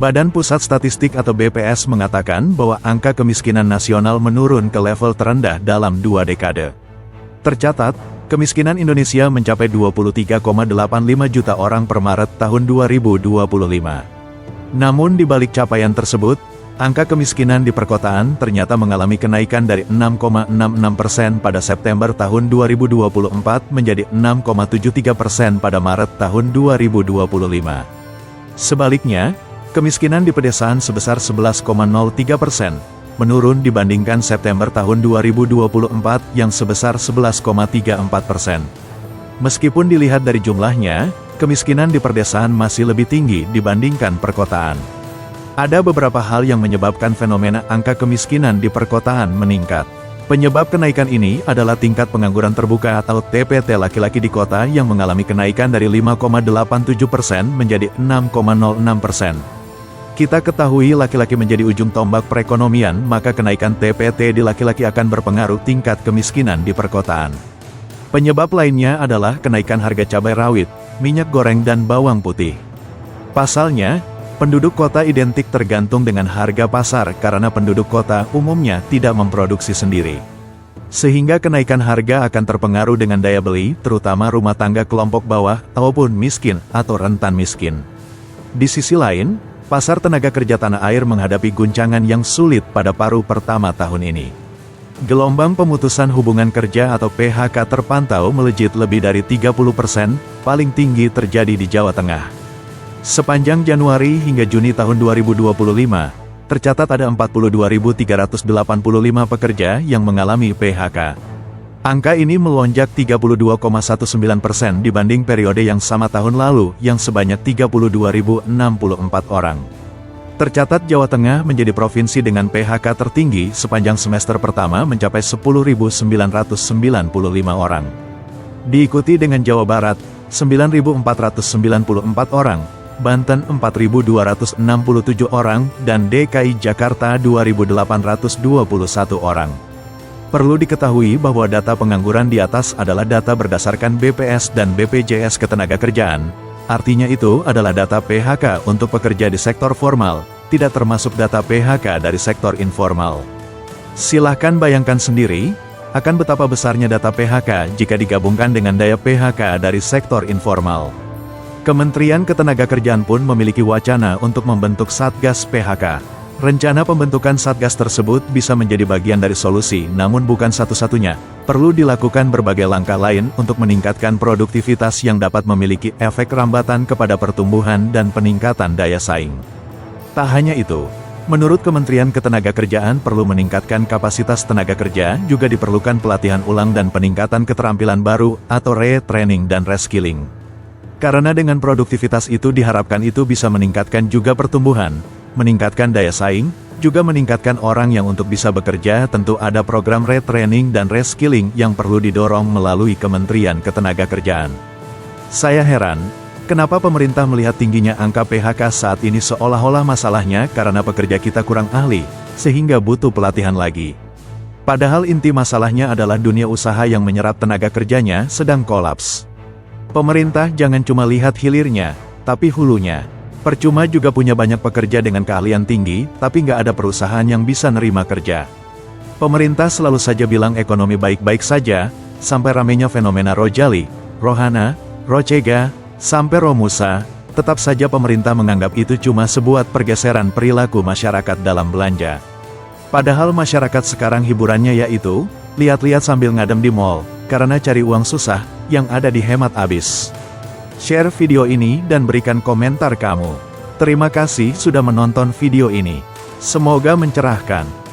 Badan Pusat Statistik atau BPS mengatakan bahwa angka kemiskinan nasional menurun ke level terendah dalam 2 dekade. Tercatat, kemiskinan Indonesia mencapai 23,85 juta orang per Maret tahun 2025. Namun di balik capaian tersebut, angka kemiskinan di perkotaan ternyata mengalami kenaikan dari 6,66% pada September tahun 2024 menjadi 6,73% pada Maret tahun 2025. Sebaliknya, kemiskinan di pedesaan sebesar 11,03%, menurun dibandingkan September tahun 2024 yang sebesar 11,34%. Meskipun dilihat dari jumlahnya, kemiskinan di pedesaan masih lebih tinggi dibandingkan perkotaan. Ada beberapa hal yang menyebabkan fenomena angka kemiskinan di perkotaan meningkat. Penyebab kenaikan ini adalah tingkat pengangguran terbuka atau TPT laki-laki di kota yang mengalami kenaikan dari 5,87% menjadi 6,06%. Kita ketahui laki-laki menjadi ujung tombak perekonomian, maka kenaikan TPT di laki-laki akan berpengaruh tingkat kemiskinan di perkotaan. Penyebab lainnya adalah kenaikan harga cabai rawit, minyak goreng dan bawang putih. Pasalnya, penduduk kota identik tergantung dengan harga pasar karena penduduk kota umumnya tidak memproduksi sendiri. Sehingga kenaikan harga akan terpengaruh dengan daya beli, terutama rumah tangga kelompok bawah ataupun miskin atau rentan miskin. Di sisi lain, pasar tenaga kerja tanah air menghadapi guncangan yang sulit pada paruh pertama tahun ini. Gelombang pemutusan hubungan kerja atau PHK terpantau melejit lebih dari 30%, paling tinggi terjadi di Jawa Tengah. Sepanjang Januari hingga Juni tahun 2025, tercatat ada 42.385 pekerja yang mengalami PHK. Angka ini melonjak 32,19% dibanding periode yang sama tahun lalu yang sebanyak 32.064 orang. Tercatat Jawa Tengah menjadi provinsi dengan PHK tertinggi sepanjang semester pertama mencapai 10.995 orang. Diikuti dengan Jawa Barat, 9.494 orang, Banten 4.267 orang, dan DKI Jakarta 2.821 orang. Perlu diketahui bahwa data pengangguran di atas adalah data berdasarkan BPS dan BPJS Ketenagakerjaan, artinya itu adalah data PHK untuk pekerja di sektor formal, tidak termasuk data PHK dari sektor informal. Silahkan bayangkan sendiri, akan betapa besarnya data PHK jika digabungkan dengan daya PHK dari sektor informal. Kementerian Ketenagakerjaan pun memiliki wacana untuk membentuk Satgas PHK. Rencana pembentukan Satgas tersebut bisa menjadi bagian dari solusi, namun bukan satu-satunya. Perlu dilakukan berbagai langkah lain untuk meningkatkan produktivitas yang dapat memiliki efek rambatan kepada pertumbuhan dan peningkatan daya saing. Tak hanya itu, menurut Kementerian Ketenagakerjaan perlu meningkatkan kapasitas tenaga kerja, juga diperlukan pelatihan ulang dan peningkatan keterampilan baru atau retraining dan reskilling. Karena dengan produktivitas itu diharapkan itu bisa meningkatkan juga pertumbuhan, meningkatkan daya saing, juga meningkatkan orang yang untuk bisa bekerja. Tentu ada program retraining dan reskilling yang perlu didorong melalui Kementerian Ketenagakerjaan. Saya heran, kenapa pemerintah melihat tingginya angka PHK saat ini seolah-olah masalahnya karena pekerja kita kurang ahli, sehingga butuh pelatihan lagi. Padahal inti masalahnya adalah dunia usaha yang menyerap tenaga kerjanya sedang kolaps. Pemerintah jangan cuma lihat hilirnya, tapi hulunya. Percuma juga punya banyak pekerja dengan keahlian tinggi, tapi nggak ada perusahaan yang bisa nerima kerja. Pemerintah selalu saja bilang ekonomi baik-baik saja, sampai ramainya fenomena Rojali, Rohana, Rocega, sampai Romusa, tetap saja pemerintah menganggap itu cuma sebuah pergeseran perilaku masyarakat dalam belanja. Padahal masyarakat sekarang hiburannya yaitu, lihat-lihat sambil ngadem di mall, karena cari uang susah, yang ada dihemat abis. Share video ini dan berikan komentar kamu. Terima kasih sudah menonton video ini. Semoga mencerahkan.